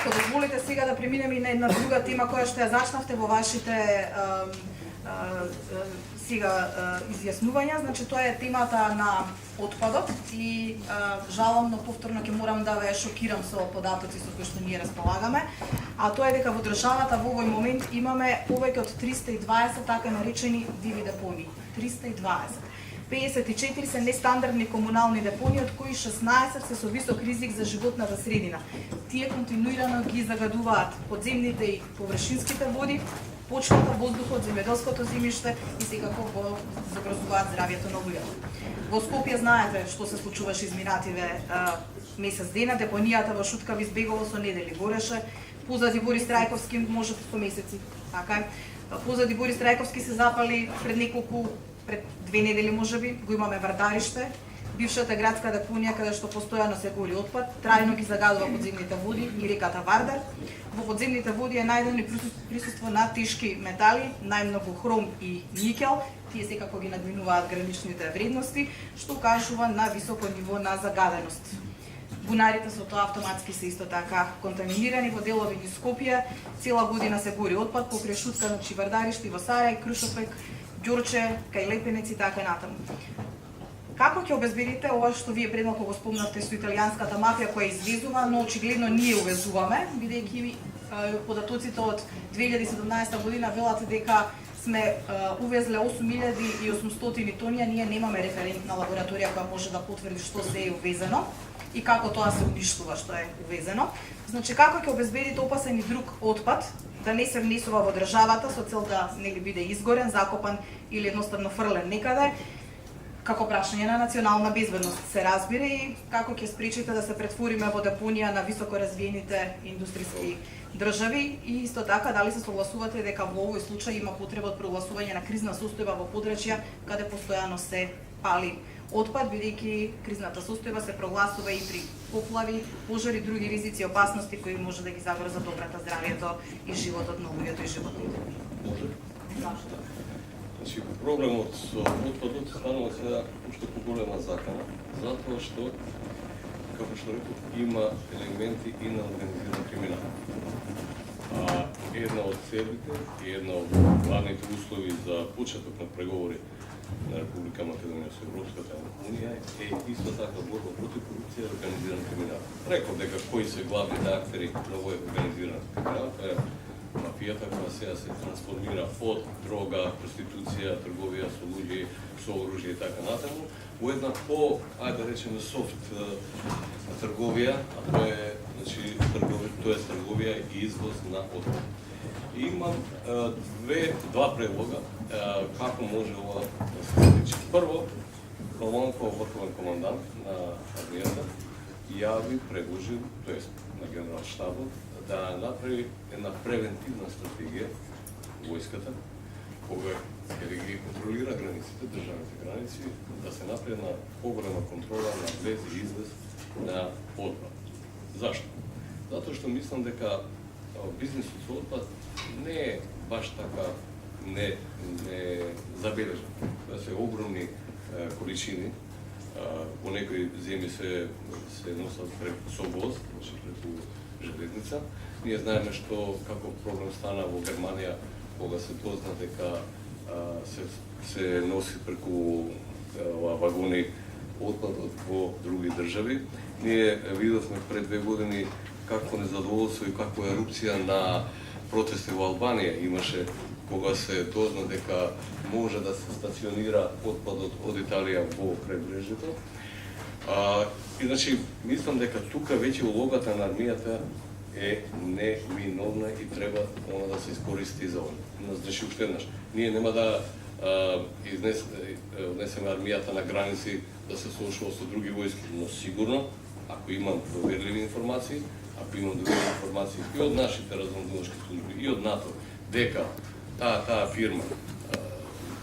Ако дозволите сега да преминеме и на една друга тема која што ја зачнавте во вашите сега изјаснувања, значи тоа е темата на отпадот и жаломно повторно ќе морам да ве шокирам со податоци со кои што ние располагаме, а тоа е дека во државата во овој момент имаме повеќе од 320 така наречени диви депонии. 320. 54 се нестандардни комунални депонии, од кои 16 се со висок ризик за животната средина. Тие континуирано ги загадуваат подземните и површинските води, почвата, воздухот, земјоделското земјиште и секако го загрозуваат здравјето на луѓето. Во Скопје знаете што се случуваше изминативе месец дена, депонијата во Шуткави избегово со недели гореше, позади Борис Трајковски може со месеци, така е. Позади Борис Трајковски се запали пред 2 недели можеби, го имаме Вардариште, бившата градска депонија каде што постојано се гори отпад, трајно ги загадува подземните води и реката Вардар. Во подземните води е најдено и присуство на тешки метали, најмногу хром и никел, тие секако ги надминуваат граничните вредности, што укажува на високо ниво на загаденост. Бунарите со тоа автоматски се исто така контаминирани, во делови низ Скопје, цела година се гори отпад, покрај Шутка, значи Вардариште, во Сарај, Крушопек, Ѓорче, кај Лепенец и така натаму. Како ќе обезбедите ова што вие пред малку го спомнавте со италијанската мафија која излезува, но очигледно ние увезуваме, бидејќи податоците од 2017 година велат дека сме увезле 8800 тони, а ние немаме референтна лабораторија која може да потврди што се е увезено и како тоа се уништува што е увезено. Значи како ќе обезбедите опасен и друг отпад да не се внесува во државата со цел да не ли биде изгорен, закопан или едноставно фрлен некаде, како прашање на национална безбедност се разбира, и како ќе спречите да се претвориме во депонија на високо развиените индустријски држави, и исто така дали се согласувате дека во овој случај има потреба од прогласување на кризна состојба во подрачја каде постојано се пали отпад, бидејќи кризната состојба се прогласува и при поплави, пожари и други ризици и опасности кои може да ги загрозат добрата здравјето и животот на луѓето и животните. Значи, проблемот со отпадот станува сега уште поголема закана, затоа што, како што реков, има елементи и на организиран криминал. Една од целите и една од главните услови за почеток на преговори на Република Македонија со Европската унија е исто така борба против корупција и организиран криминал. Реков дека кои се главните актери на овој организиран криминал, тоа е мафијата која сега се трансформира од дрога, проституција, трговија со луѓе, со оружје и така натаму, во една по, ајде да речеме, софт трговија, а тоа е, значи, трговија и извоз на отпад. Имам два предлога како може ова да се случи. Прво, Колонков, врховен командант на армијата, јави, предложил, тоест на генерал штабот, да направи една превентивна стратегија војската, кога ќе ги контролира границите, државните граници, да се направи една поголема контрола на влез и излез на отпад. Зашто? Затоа што мислам дека бизнисот со отпад не е баш така не забележен. Да се огромни количини, во некои земји се носат со воз, значи преку железница. Ние знаеме што како проблем стана во Германија кога се дозна дека се носи преку вагони отпадот во други држави. Ние видовме пред 2 години какво незадоволство и каква ерупција на протести во Албанија имаше кога се дозна дека може да се стационира отпадот од Италија во крайбрежјето. И значи мислам дека тука веќе улогата на армијата е неминовна и треба она да се искористи за ова. Значи уште еднаш, ние нема да однесеме армијата на граници да се соочува со други војски, но сигурно ако имам проверливи информации, ако имам други информации и од нашите разведувачки служби и од НАТО, дека таа фирма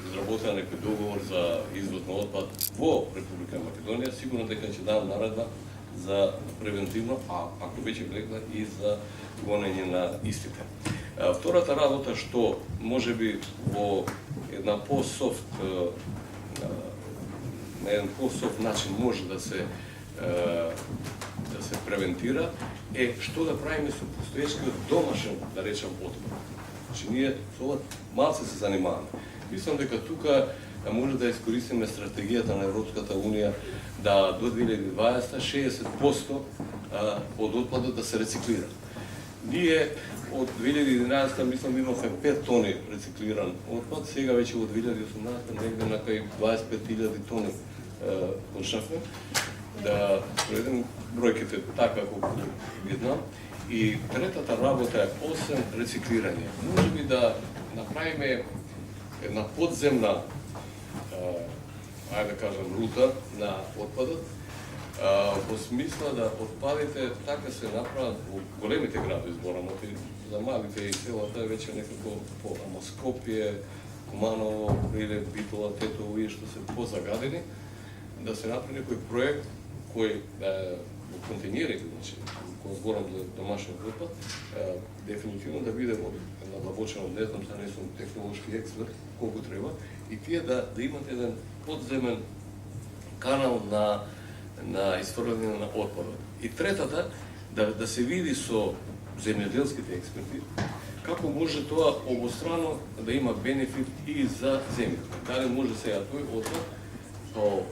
изработила некој договор за извоз на отпад во Република Македонија, сигурно дека ќе дадам наредба за превентивно, а ако веќе влегла и за гонење на истите. Втората работа што можеби во една по-софт на еден по-софт начин може да се да се превентира е што да правиме со постоечкиот домашен, да речем, отпад. Значи ние со ова малце се занимаваме. Мислам дека тука може да искористиме стратегијата на Европската Унија да до 2020 60% од отпадот да се рециклира. Ние од 2011 мислам имавме 5 тони рециклиран отпад, сега веќе во 2018 негде на кај 25.000 тони почнавме да проведем бројките така колку ги знам. И третата работа е освен рециклирање. Може би да направиме една подземна ајде да кажем рута на отпадот, во смисла да отпадите така се направат во големите градови, зборам, за малите и селата веќе некако по Скопје, Куманово или Битола, Тетово и што се позагадени, да се направи некој проект кој во контейнери, значи, кога зборам за домашен отпад, дефинитивно да биде надлабочено, не знам, не сум технолошки експерт, колку треба, и тие да имат еден подземен канал на изфрлање на отпадот. И третата, да се види со земјоделските експерти, како може тоа обострано да има бенефит и за земјата. Дали може сега тој отпад, со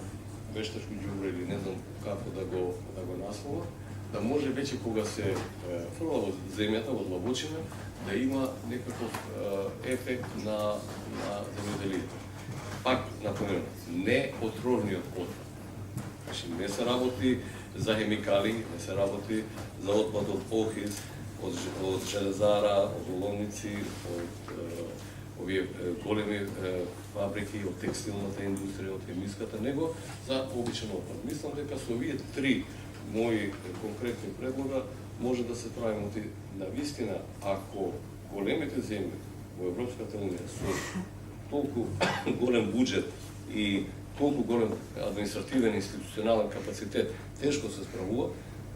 вештачко ѓубре или не знам како да го наслова, да може веќе кога се фрла во земјата, во длабочина, да има некаков ефект на земјоделието. Пак напоменам, не отровниот отпад. Значи, не се работи за хемикали, не се работи за отпад од охиз, од железара, од оловници, од овие големи фабрики, од текстилната индустрија, од хемиската, него за обичен отпад. Мислам дека со овие три мои конкретни предлога може да се прави навистина, ако големите земји во Европската Унија со толку голем буџет и толку голем административен и институционален капацитет тешко се справува,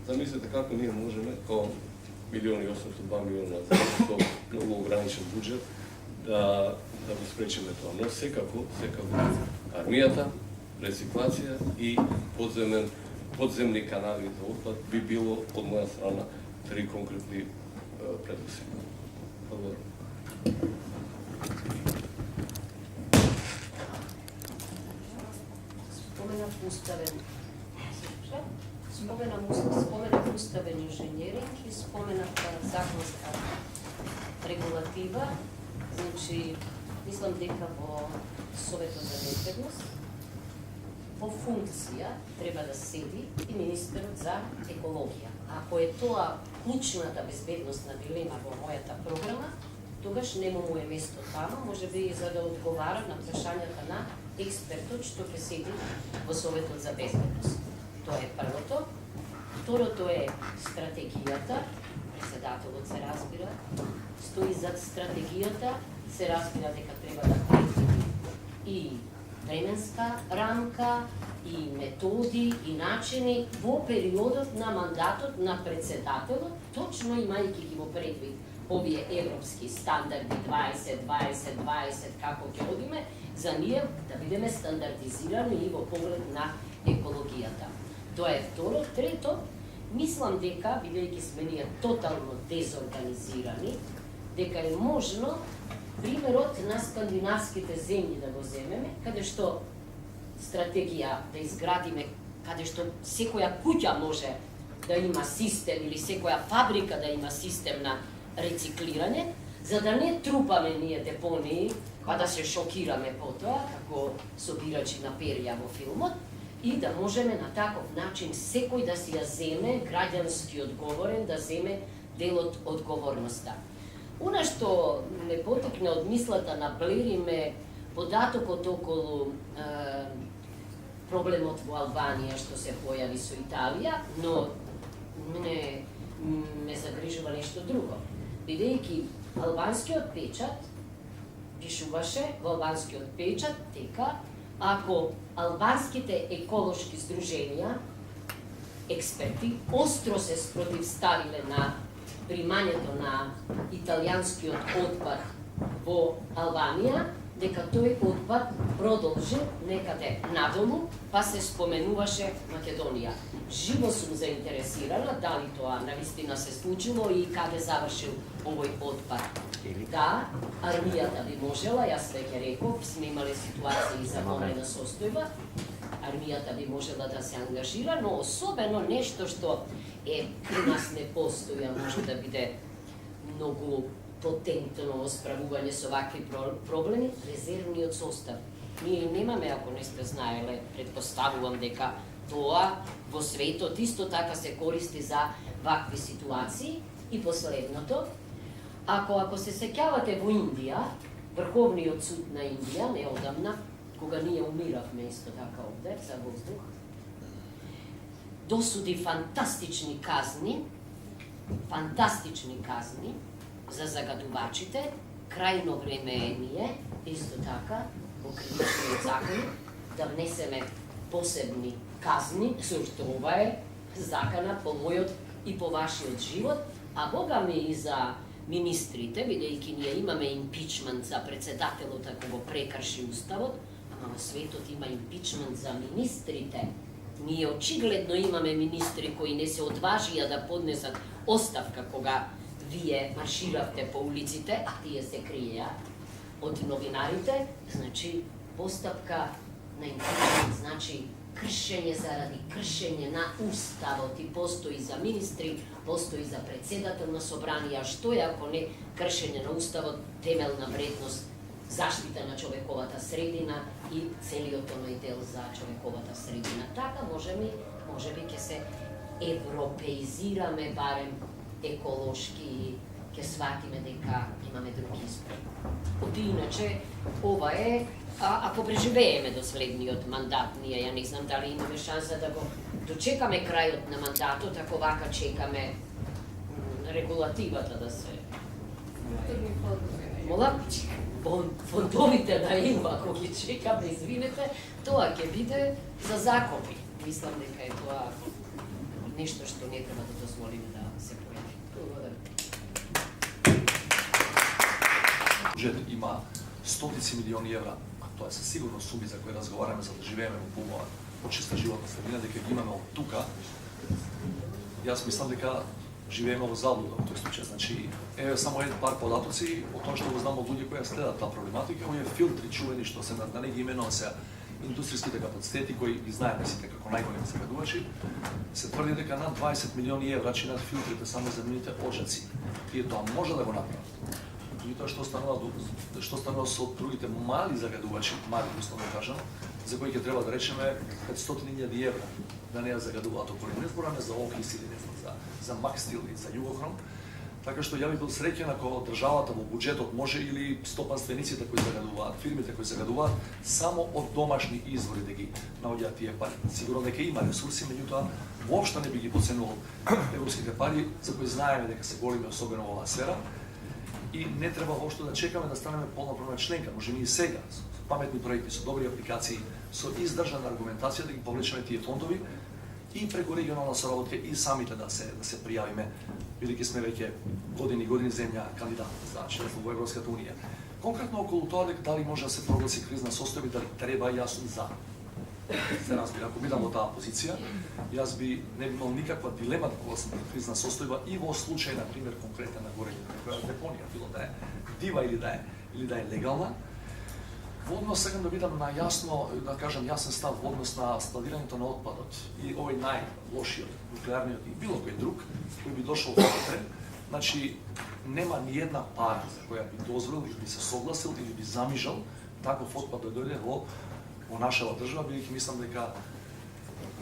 замислете како ние можеме, као 1.802 милиона со многу ограничен буџет, да го спречиме тоа. Но секако армијата, рециклација и подземни канали за отпад би било од моја страна три конкретни предлози. Благодарам. Споменав уставен инженеринг и споменав законска регулатива. Значи, мислам дека во Советот за безбедност во функција треба да седи и министерот за екологија. Ако е тоа клучната безбедносна дилема во мојата програма, тогаш нему му е место тама, може би за да одговара на прашањата на експертот што ќе седи во Советот за безбедност. Тоа е првото. Второто е стратегијата. Председателот се разбира, стои зад стратегијата, се разбира дека треба да предвиди и временска рамка, и методи, и начини во периодот на мандатот на председателот, точно имајќи ги во предвид овие европски стандарди 20-20-20, како ќе одиме, за ние да бидеме стандардизирани и во поглед на екологијата. Тоа е второ. Трето, мислам дека, бидејќи сме ние тотално дезорганизирани, дека е можно примерот на скандинавските земји да го земеме, каде што стратегија да изградиме, каде што секоја куќа може да има систем или секоја фабрика да има систем на рециклирање, за да не трупаме ние депонии, па да се шокираме потоа, како собирачи на перја во филмот, и да можеме на таков начин секој да си ја земе, граѓански одговорен, да земе дел од одговорноста. Она што ме потекне од мислата на Блери ме податокот околу проблемот во Албанија што се појави со Италија, но ме загрижува нешто друго. Бидејќи албанскиот печат пишуваше во албанскиот печат дека ако албанските еколошки здруженија, експерти, остро се спротивставиле на примањето на италијанскиот отпад во Албанија, дека тој отпад продолжи некаде надолу, па се споменуваше Македонија. Живо сум заинтересирана дали тоа навистина се случило и каде завршил овој отпад. Да, армијата би можела, јас веќе реков, сме имале ситуации за вонена состојба, армијата би можела да се ангажира, но особено нешто што при нас не постои, а може да биде многу потентно справување со вакви проблеми, резервниот состав. Ние немаме, ако не сте знаеле, предпоставувам дека тоа во светот исто така се користи за вакви ситуации. И последното, ако се сеќавате во Индија, Врховниот суд на Индија, неодамна, кога ние умиравме исто така овде за воздух, досуди фантастични казни за загадувачите. Крајно време е ние, исто така, во кривичниот закон, да внесеме посебни казни, зашто ова е закана по мојот и по вашиот живот, а бога ми и за министрите, бидејќи ние имаме импичмент за председателот ако го прекрши уставот, ама во светот има импичмент за министрите. Ние очигледно имаме министри кои не се одважија да поднесат оставка кога вие марширавте по улиците, а тие се криеа од новинарите. Значи, постапка на импичмент, значи кршење заради кршење на уставот, и постои за министри, постои за председател на собранија. Што е ако не кршење на уставот, темелна вредност, заштита на човековата средина и целиот оној дел за човековата средина. Така можеби ќе се европеизираме барем еколошки и ќе сватиме дека имаме друг избор. Иначе, ова е, ако преживееме до следниот мандат, ние, ја не знам дали имаме шанса да го дочекаме крајот на мандатот, ако вака чекаме регулативата да се... Мола? Фондовите на ЕУ, ако ги чекаме, извинете, тоа ќе биде за закопи. Мислам дека е тоа нешто што не треба да дозволиме да се појави. Благодарам. Бюджет има стотици милиони евра, а тоа е със сигурност суми за кои разговараме за да живееме во помала почиста животна средина, дека ги имаме од тука. Јас мислам дека живееме во заблуда во тој случај. Значи, еве само пар податоци од тоа што го знам од луѓе кои следат таа проблематика, овие филтри чувени што се да не ги именувам се индустријските капацитети кои ги знаеме сите како најголеми загадувачи, се тврди дека над 20 милиони евра чинат филтрите само за нивните оджаци. И тоа може да го направат. И тоа што станува со другите мали загадувачи, мали условно кажано, за кои ќе треба да речеме 500.000 евра да не ја загадуваат околина. Не збораме за окис или не знам за Макстил или за Југохром. Така што ја би бил среќен ако државата во буџетот може или стопанствениците кои загадуваат, фирмите кои загадуваат само од домашни извори да ги наоѓаат тие пари. Сигурно дека има ресурси, меѓутоа воопшто не би ги поценувал европските пари за кои знаеме дека се големи, особено во оваа сфера. И не треба воопшто да чекаме да станеме полноправна членка, може и сега, со паметни проекти, со добри апликации, со издржана аргументација да ги повлечеме тие фондови и преку регионална соработка и самите да се пријавиме, бидејќи сме веќе години земја кандидат за членство во Европската унија. Конкретно околу тоа дека дали може да се прогласи кризна состојба, дали треба, јас сум за. Се разбира, ако бидам во таа позиција, јас би не би имал никаква дилема да прогласам кризна состојба и во случај, на пример, конкретен на горе некоја депонија, било да е дива или да е легална. Во однос сакам да бидам на јасно, да кажам јасен став во однос на складирањето на отпадот и овој најлошиот нуклеарниот и било кој друг кој би дошол внатре, значи нема ни една пара за која би дозволил или би се согласил или би замижал таков отпад да дојде во нашава држава, бидејќи мислам дека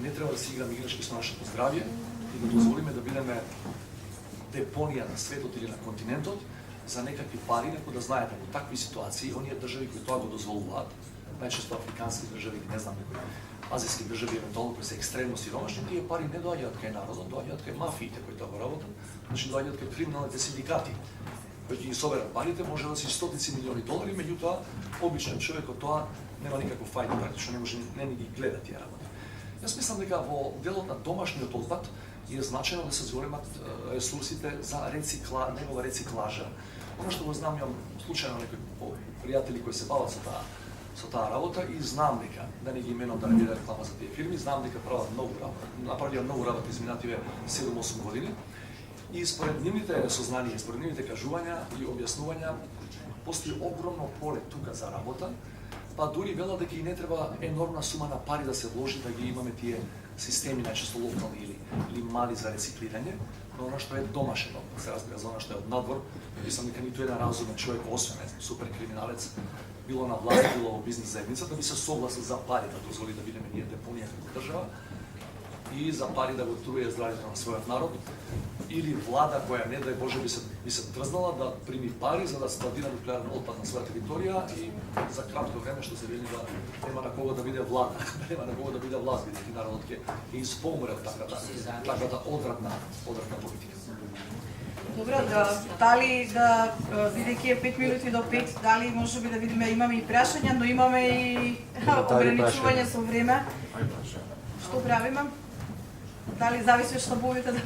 не треба да си играме играчки со нашето здравје и да дозволиме да бидеме депонија на светот или на континентот за некакви пари, неко да знаете во такви ситуации, оние држави кои тоа го дозволуваат, најчесто африкански држави, не знам некои азијски држави, евентуално кои се екстремно сиромашни, тие пари не доаѓаат кај народот, доаѓаат кај мафиите кои тоа го работат, значи доаѓаат кај криминалните синдикати, кои ги соберат парите, може да си стотици милиони долари, меѓутоа обичен човек од тоа нема никаков фајда, практично не може не ни ги гледа тие работи. Јас мислам дека во делот на домашниот отпад е значајно да се зголемат ресурсите за негова рециклажа, Ono što го знам, имам случајно некои пријатели кои се бават со таа работа и знам дека, да не ги именувам, да не биде реклама за тие фирми, знам дека прават многу работа, направија многу работа изминативе 7-8 години. И според нивните сознанија, според нивните кажувања и објаснувања, постои огромно поле тука за работа, па дури велат дека и не треба енормна сума на пари да се вложи да ги имаме тие системи, најчесто локални или мали за рециклирање, но она што е домашно, се разбира за она што е од надвор, мислам дека ниту еден разумен човек, освен супер криминалец, било на власт, било во бизнес заедницата, би се согласил за пари да дозволи да бидеме ние депонија како држава и за пари да го трuje здравјето на својот народ, или влада која не дај Боже би се трзнала да прими пари за да складира нуклеарен отпад на своја територија и за кратко време што се вели да нема на кого да биде влада, да нема на кого да биде власт, бидејќи народот ќе испомре од таквата одвратна политика. Добро, дали да бидејќи е 5 минути до 5, дали може би да видиме, имаме и прашања, но имаме и ограничување со време. Што правиме? Дали зависи од штабовите да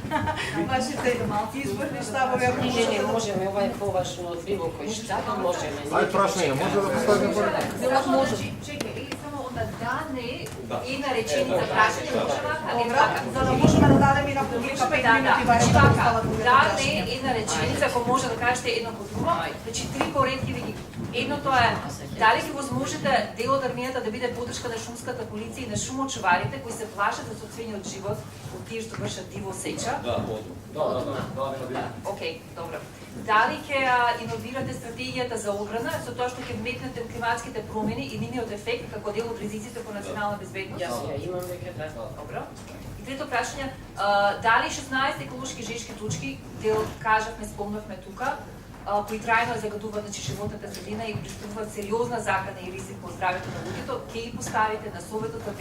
вашите изборни штабови, ако Не можеме, ова е поважно од било кој штаб, можеме. Ај прашање, може да поставиме поред? Делот може. Чекај, или само onda dane jedna rečenica praćenja moževa, ali Добро, за да можеме да дадеме и на публика 5 минути барем да остават другите Dane прашања. една реченица, ако може да кажете едно по друго, значи три поредки ви ги. Едното е, дали ќе возможите дел од армијата да биде поддршка на шумската полиција и на шумочуварите кои се плашат од соцвениот живот од тие што вршат диво сеча? Да, одма. Да. Океј, добро. Дали ќе иновирате стратегијата за одбрана со тоа што ќе вметнете климатските промени и нивниот ефект како дел од ризиците по национална безбедност? Јас ја имам веќе да. Добро. И трето прашање, дали 16 еколошки жешки точки, дел кажавме, спомнавме тука, кои трајно загадуваат животната средина и претставуваат сериозна закана и ризик по здравјето на луѓето, ќе ги поставите на Советот за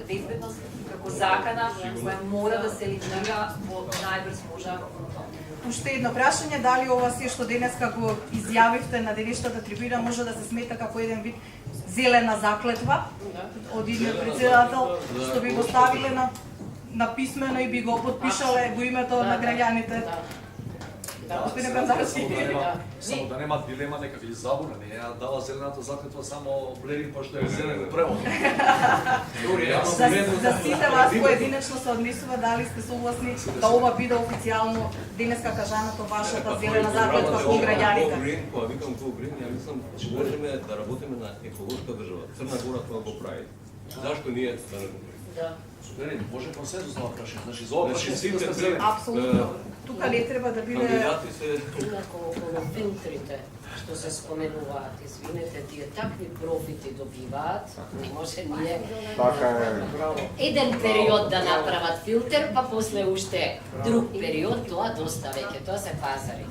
безбедност како закана која мора да се елиминира во најбрз можен рок. Уште едно прашање, дали ова се што денеска го изјавивте на денешната трибуна може да се смета како еден вид зелена заклетва од идниот председател, што би го ставиле на писмено и би го подпишале во името на граѓаните? Господин Ганзарски. Само да нема дилема некако или забуна, не ја дала зелената заклетва само Блерин, пошто е зелен превод. За сите вас поединечно се однесува дали сте согласни да ова биде официјално денеска кажаното вашата зелена заклетва кон граѓаните? Кога викам Go Green, ја мислам, че можеме да работиме на еколошка држава. Црна Гора тоа го прави. Зашто ние да не го правиме? Да. Блерин, може консензус на ова прашање, значи за ова Значи, прашање сите сте сите зелени. Апсолутно. Тука не треба да биде... Кандидати се... Инако околу филтрите што се споменуваат, извинете, тие такви профити добиваат, не може ние Така е. еден период да направат филтер, па после уште друг период, тоа доста веќе, тоа се пазари.